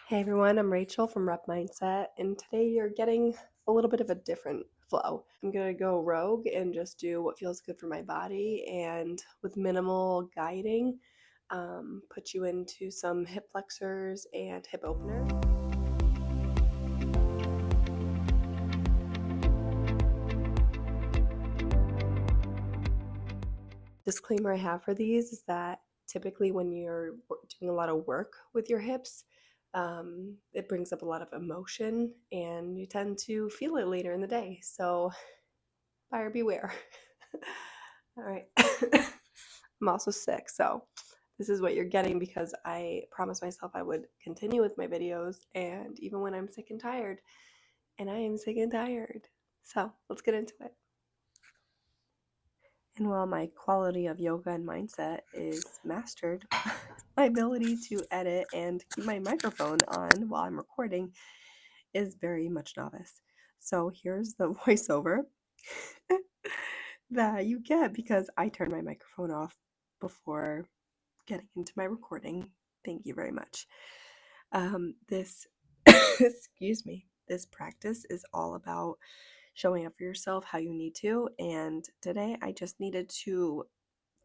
Hey everyone, I'm Rachel from Rep Mindset, and today you're getting a little bit of a different flow. I'm going to go rogue and just do what feels good for my body, and with minimal guiding, put you into some hip flexors and hip openers. Disclaimer I have for these is that typically when you're doing a lot of work with your hips, it brings up a lot of emotion and you tend to feel it later in the day. So buyer beware. All right. I'm also sick, so this is what you're getting because I promised myself I would continue with my videos, and even when I'm sick and tired, and I am sick and tired. So let's get into it. And while my quality of yoga and mindset is mastered, my ability to edit and keep my microphone on while I'm recording is very much novice. So here's the voiceover that you get because I turned my microphone off before getting into my recording. Thank you very much. This, excuse me, this practice is all about showing up for yourself how you need to. And today I just needed to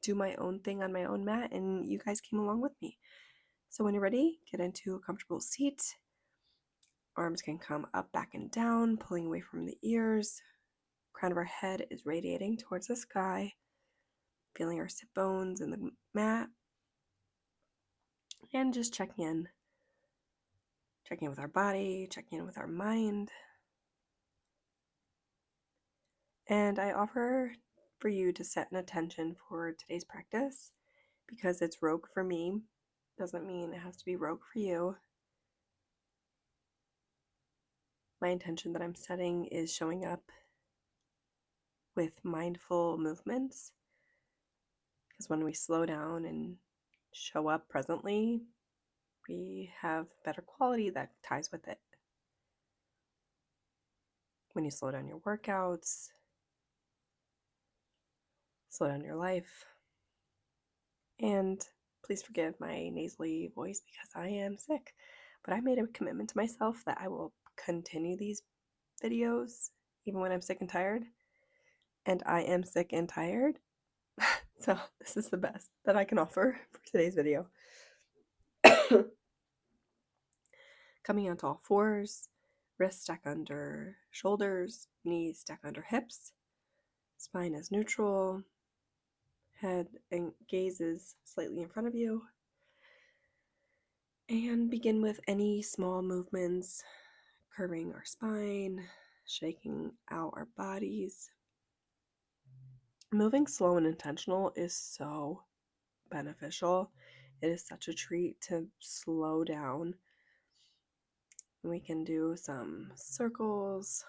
do my own thing on my own mat, and you guys came along with me. So when you're ready, get into a comfortable seat. Arms can come up, back, and down, pulling away from the ears. Crown of our head is radiating towards the sky, feeling our sit bones in the mat, and just checking in with our body, checking in with our mind. And I offer for you to set an intention for today's practice because it's rogue for me. Doesn't mean it has to be rogue for you. My intention that I'm setting is showing up with mindful movements, because when we slow down and show up presently, we have better quality that ties with it. When you slow down your workouts, slow down your life, and please forgive my nasally voice because I am sick, but I made a commitment to myself that I will continue these videos even when I'm sick and tired, and I am sick and tired. So this is the best that I can offer for today's video. Coming onto all fours, wrists stack under shoulders, knees stack under hips, spine is neutral, head and gaze is slightly in front of you. And begin with any small movements, curving our spine, shaking out our bodies. Moving slow and intentional is so beneficial. It is such a treat to slow down. We can do some circles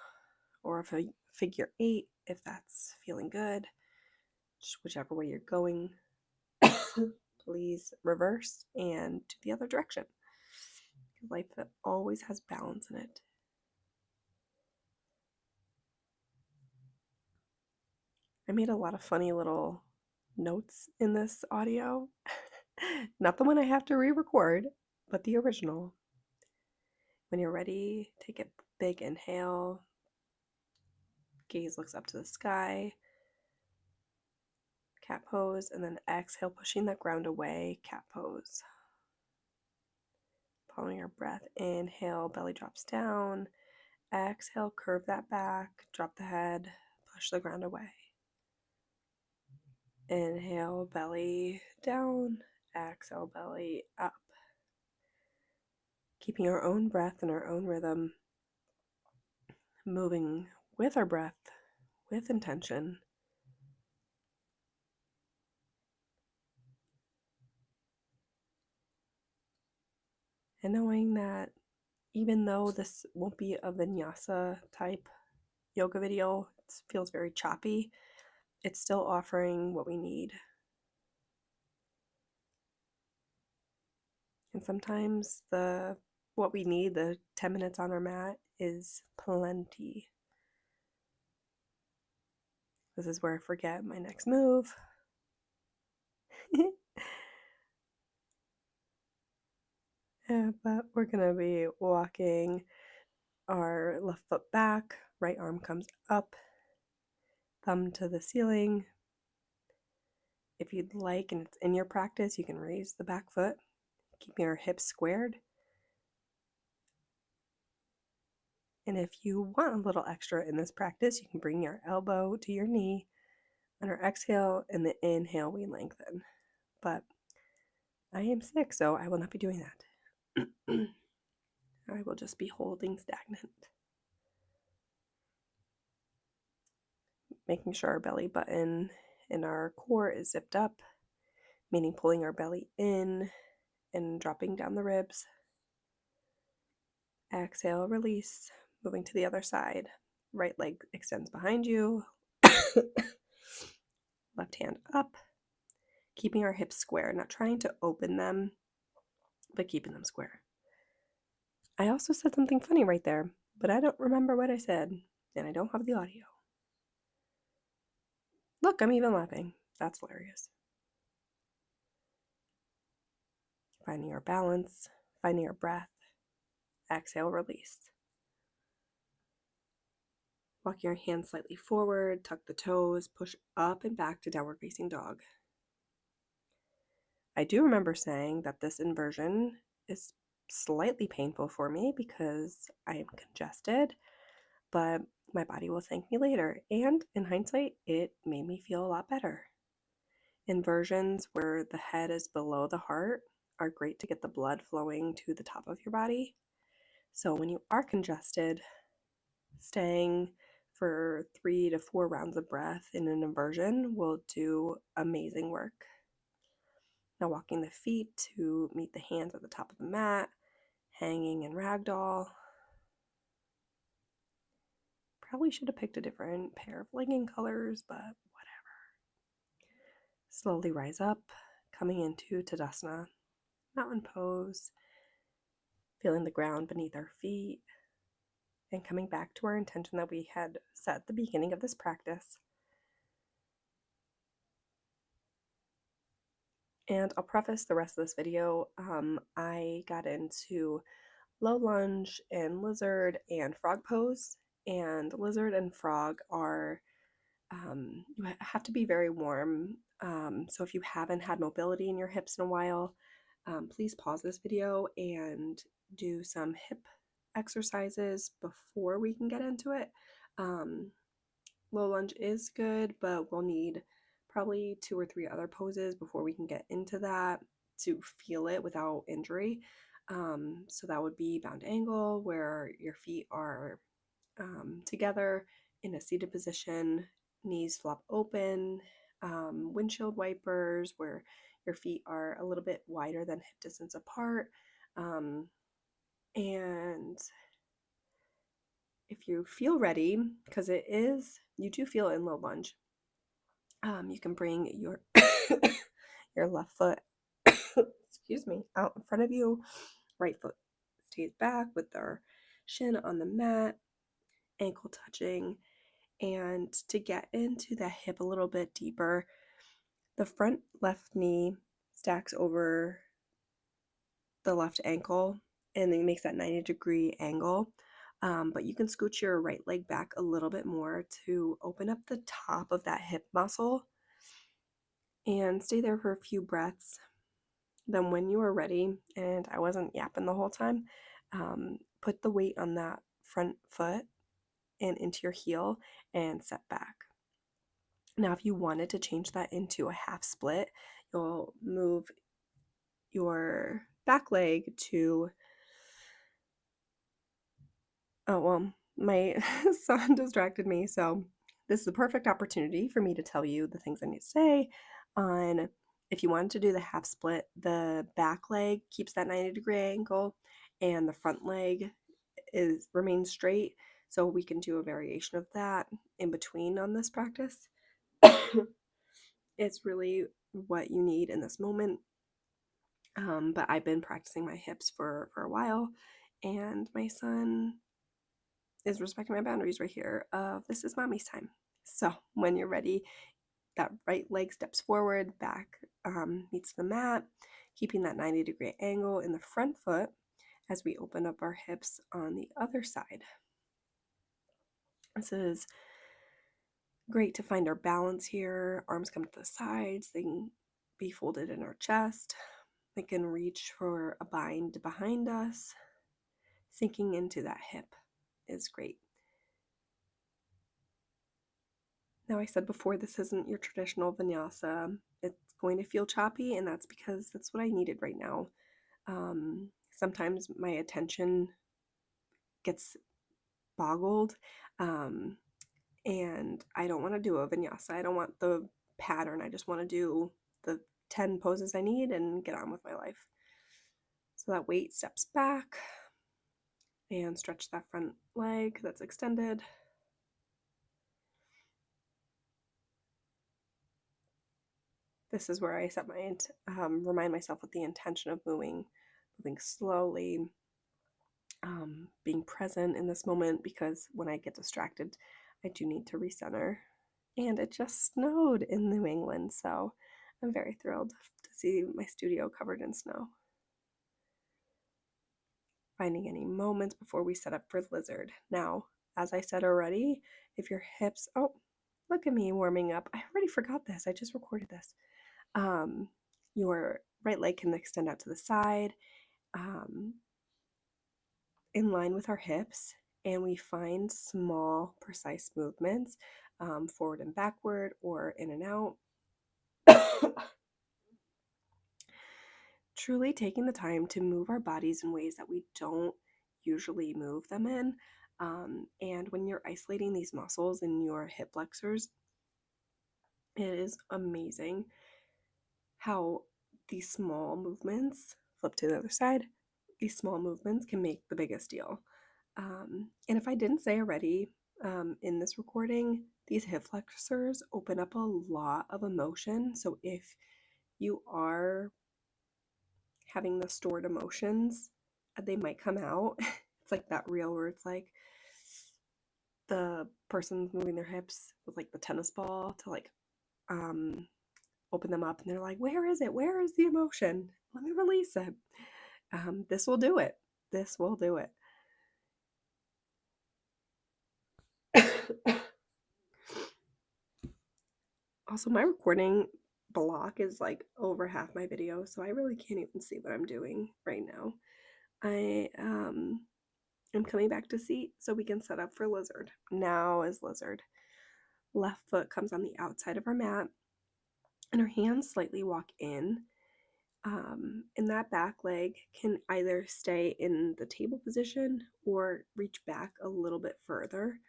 or a figure 8 if that's feeling good. Just whichever way you're going, please reverse and do the other direction. Life always has balance in it. I made a lot of funny little notes in this audio. Not the one I have to re-record, but the original. When you're ready, take a big inhale. Gaze looks up to the sky. Cat pose, and then exhale, pushing the ground away. Cat pose. Following your breath, inhale, belly drops down. Exhale, curve that back, drop the head, push the ground away. Inhale, belly down. Exhale, belly up. Keeping our own breath and our own rhythm, moving with our breath, with intention. And knowing that even though this won't be a vinyasa type yoga video, it feels very choppy, it's still offering what we need. And sometimes what we need, the 10 minutes on our mat, is plenty. This is where I forget my next move. But we're going to be walking our left foot back, right arm comes up, thumb to the ceiling. If you'd like, and it's in your practice, you can raise the back foot, keeping your hips squared. And if you want a little extra in this practice, you can bring your elbow to your knee. On our exhale and the inhale, we lengthen. But I am sick, so I will not be doing that. I will just be holding stagnant. Making sure our belly button and our core is zipped up, meaning pulling our belly in and dropping down the ribs. Exhale, release, moving to the other side. Right leg extends behind you. Left hand up, keeping our hips square, not trying to open them, but keeping them square. I also said something funny right there, but I don't remember what I said, and I don't have the audio. Look, I'm even laughing. That's hilarious. Finding our balance, finding our breath. Exhale, release. Walk your hands slightly forward, tuck the toes, push up and back to downward facing dog. I do remember saying that this inversion is slightly painful for me because I am congested, but my body will thank me later. And in hindsight, it made me feel a lot better. Inversions where the head is below the heart are great to get the blood flowing to the top of your body. So when you are congested, staying for 3 to 4 rounds of breath in an inversion will do amazing work. Now walking the feet to meet the hands at the top of the mat, hanging in ragdoll. Probably should have picked a different pair of legging colors, but whatever. Slowly rise up, coming into Tadasana, mountain pose, feeling the ground beneath our feet, and coming back to our intention that we had set at the beginning of this practice. And I'll preface the rest of this video. I got into low lunge and lizard and frog pose, and lizard and frog are you have to be very warm. So if you haven't had mobility in your hips in a while, please pause this video and do some hip exercises before we can get into it. Low lunge is good, but we'll need probably 2 or 3 other poses before we can get into that to feel it without injury. So that would be bound angle, where your feet are together in a seated position, knees flop open, windshield wipers, where your feet are a little bit wider than hip distance apart. And if you feel ready, because you do feel in low lunge, you can bring your your left foot, excuse me, out in front of you. Right foot stays back with their shin on the mat, ankle touching. And to get into the hip a little bit deeper, the front left knee stacks over the left ankle and then makes that 90-degree angle. But you can scooch your right leg back a little bit more to open up the top of that hip muscle and stay there for a few breaths. Then when you are ready, and I wasn't yapping the whole time, put the weight on that front foot and into your heel and set back. Now, if you wanted to change that into a half split, you'll move your back leg to, oh, well, my son distracted me, so this is the perfect opportunity for me to tell you the things I need to say on. If you wanted to do the half split, the back leg keeps that 90-degree angle and the front leg remains straight, so we can do a variation of that in between on this practice. It's really what you need in this moment. But I've been practicing my hips for a while, and my son is respecting my boundaries right here of this is mommy's time. So when you're ready, that right leg steps forward, back meets the mat, keeping that 90-degree angle in the front foot as we open up our hips on the other side. This is great to find our balance here. Arms come to the sides, they can be folded in our chest. They can reach for a bind behind us. Sinking into that hip is great. Now, I said before, this isn't your traditional vinyasa. It's going to feel choppy, and that's because that's what I needed right now. Sometimes my attention gets boggled, and I don't want to do a vinyasa. I don't want the pattern. I just want to do the 10 poses I need and get on with my life. So that weight steps back and stretch that front leg that's extended. This is where I set remind myself with the intention of moving slowly, being present in this moment, because when I get distracted, I do need to recenter. And it just snowed in New England, so I'm very thrilled to see my studio covered in snow. Finding any moments before we set up for lizard. Now, as I said already, if your hips, oh, look at me warming up. I already forgot this. I just recorded this. Your right leg can extend out to the side, in line with our hips, and we find small, precise movements, forward and backward or in and out. Truly taking the time to move our bodies in ways that we don't usually move them in. And when you're isolating these muscles in your hip flexors, it is amazing how these small movements, flip to the other side, these small movements can make the biggest deal. And if I didn't say already, in this recording, these hip flexors open up a lot of emotion. So if you are having the stored emotions, they might come out. It's like that reel where it's like the person's moving their hips with like the tennis ball to like open them up, and they're like, where is it? Where is the emotion? Let me release it. This will do it. This will do it. Also, my recording block is like over half my video, so I really can't even see what I'm doing right now. I am coming back to seat so we can set up for lizard. Now is lizard. Left foot comes on the outside of our mat, and our hands slightly walk in. And that back leg can either stay in the table position or reach back a little bit further.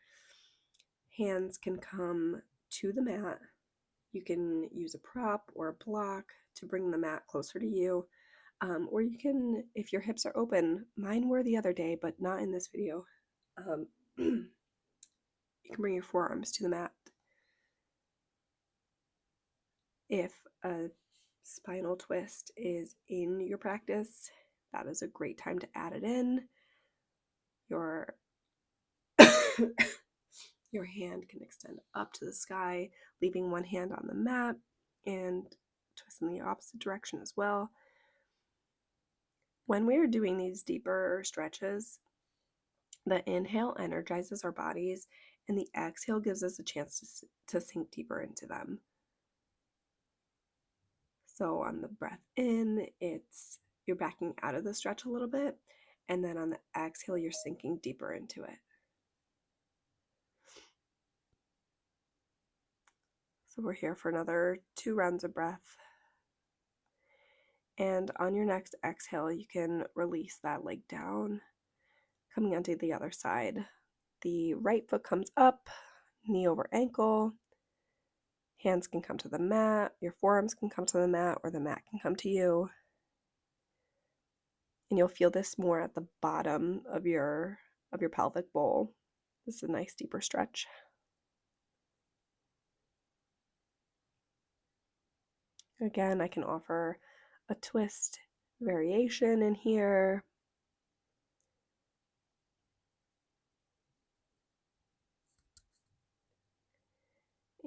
Hands can come to the mat. You can use a prop or a block to bring the mat closer to you. Or you can, if your hips are open, mine were the other day, but not in this video. You can bring your forearms to the mat. If a spinal twist is in your practice, that is a great time to add it in. Your your hand can extend up to the sky, leaving one hand on the mat and twist in the opposite direction as well. When we are doing these deeper stretches, the inhale energizes our bodies, and the exhale gives us a chance to sink deeper into them. So on the breath in, you're backing out of the stretch a little bit, and then on the exhale, you're sinking deeper into it. So we're here for another 2 rounds of breath. And on your next exhale, you can release that leg down, coming onto the other side. The right foot comes up, knee over ankle. Hands can come to the mat, your forearms can come to the mat, or the mat can come to you. And you'll feel this more at the bottom of your pelvic bowl. This is a nice deeper stretch. Again, I can offer a twist variation in here.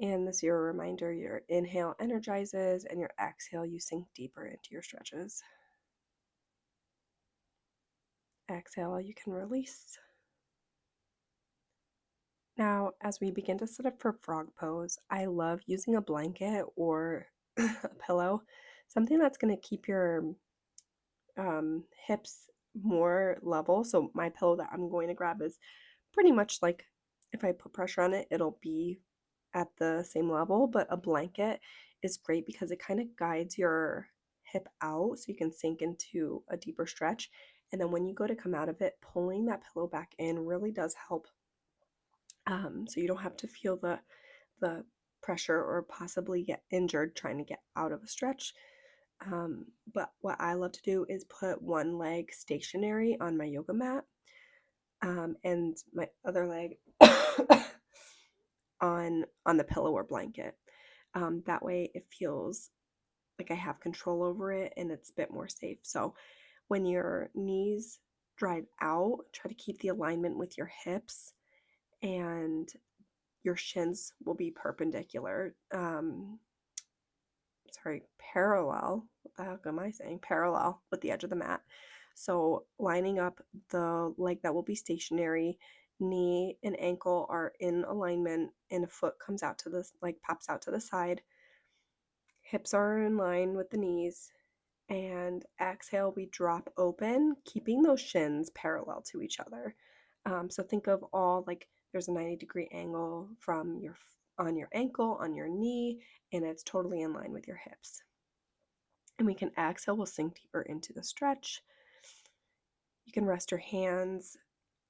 And this your reminder, your inhale energizes and your exhale, you sink deeper into your stretches. Exhale, you can release. Now, as we begin to set up for frog pose, I love using a blanket or a pillow, something that's going to keep your hips more level. So my pillow that I'm going to grab is pretty much like if I put pressure on it, it'll be at the same level, but a blanket is great because it kind of guides your hip out so you can sink into a deeper stretch. And then when you go to come out of it, pulling that pillow back in really does help. So you don't have to feel the pressure or possibly get injured trying to get out of a stretch. But what I love to do is put one leg stationary on my yoga mat, and my other leg on the pillow or blanket. That way it feels like I have control over it and it's a bit more safe. So when your knees drive out, try to keep the alignment with your hips, and your shins will be perpendicular. Parallel. What the heck am I saying? Parallel with the edge of the mat. So lining up, the leg that will be stationary, knee and ankle are in alignment, and a foot comes out to this, like pops out to the side. Hips are in line with the knees, and exhale, we drop open, keeping those shins parallel to each other. So think of all like there's a 90-degree angle from on your ankle, on your knee, and it's totally in line with your hips. And we can exhale, we'll sink deeper into the stretch. You can rest your hands,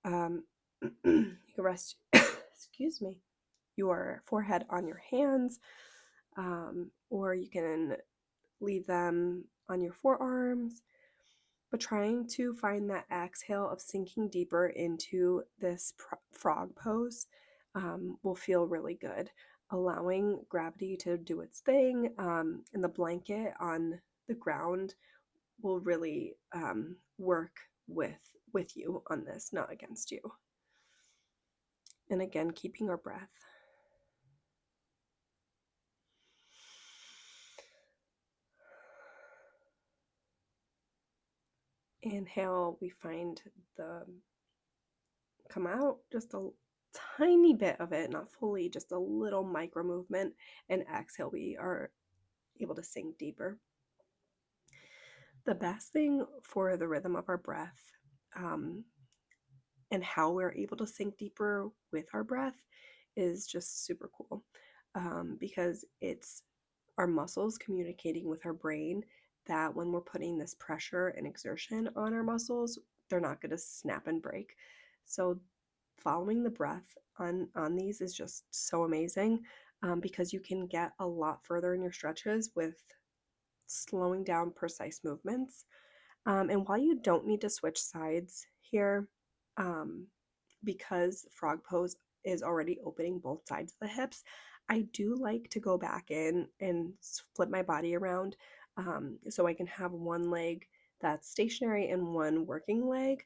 you can rest, excuse me, your forehead on your hands, or you can leave them on your forearms. But trying to find that exhale of sinking deeper into this frog pose will feel really good, allowing gravity to do its thing, and the blanket on the ground will really work with you on this, not against you. And again, keeping our breath. Inhale, we find the come out just a tiny bit of it, not fully, just a little micro movement. And exhale, we are able to sink deeper. The best thing for the rhythm of our breath, and how we're able to sink deeper with our breath is just super cool, because it's our muscles communicating with our brain that when we're putting this pressure and exertion on our muscles, they're not going to snap and break. So following the breath on these is just so amazing, because you can get a lot further in your stretches with slowing down precise movements. And while you don't need to switch sides here, um, because frog pose is already opening both sides of the hips, I do like to go back in and flip my body around, so I can have one leg that's stationary and one working leg,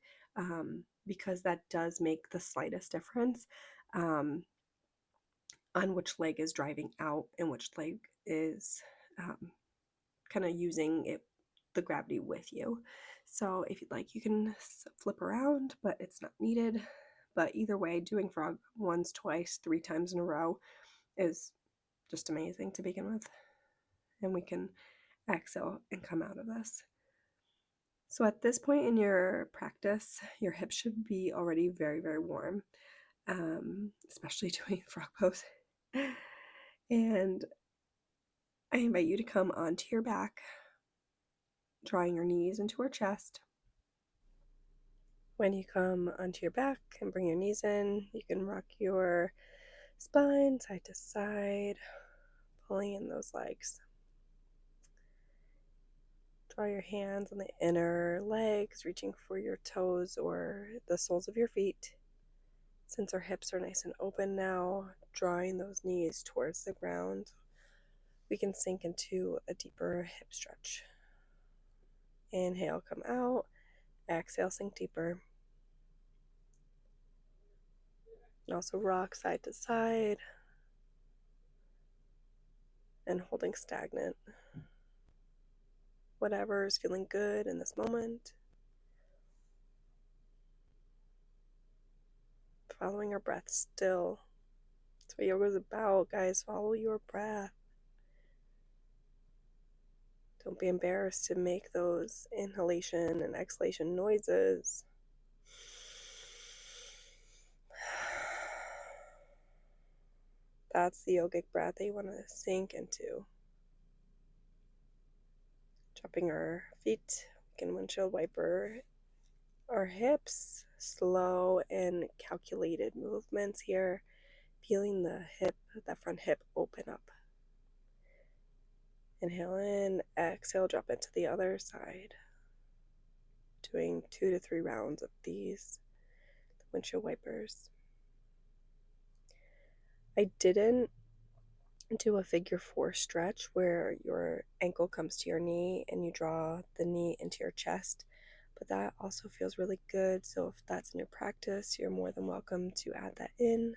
because that does make the slightest difference, um, on which leg is driving out and which leg is kind of using it, the gravity with you. So if you'd like, you can flip around, but it's not needed. But either way, doing frog once, twice, 3 times in a row is just amazing to begin with. And we can exhale and come out of this. So at this point in your practice, your hips should be already very, very warm, especially doing frog pose. And I invite you to come onto your back, drawing your knees into our chest. When you come onto your back and bring your knees in, you can rock your spine side to side, pulling in those legs. Draw your hands on the inner legs, reaching for your toes or the soles of your feet. Since our hips are nice and open now, drawing those knees towards the ground, we can sink into a deeper hip stretch. Inhale, come out. Exhale, sink deeper. And also rock side to side. and holding stagnant. Whatever is feeling good in this moment. Following our breath still. That's what yoga is about, guys. Follow your breath. Don't be embarrassed to make those inhalation and exhalation noises. That's the yogic breath that you want to sink into. Dropping our feet, we can windshield wiper our hips, slow and calculated movements here, feeling the hip, that front hip open up. Inhale in, exhale, drop it to the other side. Doing 2 to 3 rounds of these windshield wipers. I didn't do a figure 4 stretch where your ankle comes to your knee and you draw the knee into your chest, but that also feels really good. So if that's in your practice, you're more than welcome to add that in.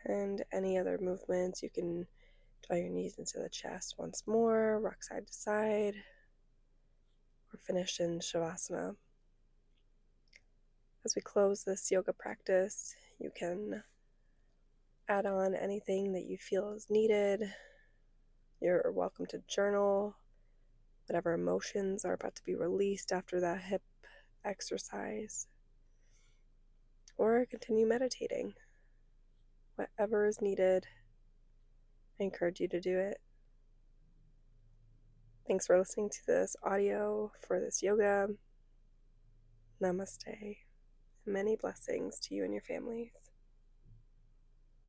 And any other movements, you can draw your knees into the chest once more, rock side to side. We're finished in Shavasana. As we close this yoga practice, you can add on anything that you feel is needed. You're welcome to journal whatever emotions are about to be released after that hip exercise, or continue meditating. Whatever is needed, I encourage you to do it. Thanks for listening to this audio for this yoga. Namaste. Many blessings to you and your families.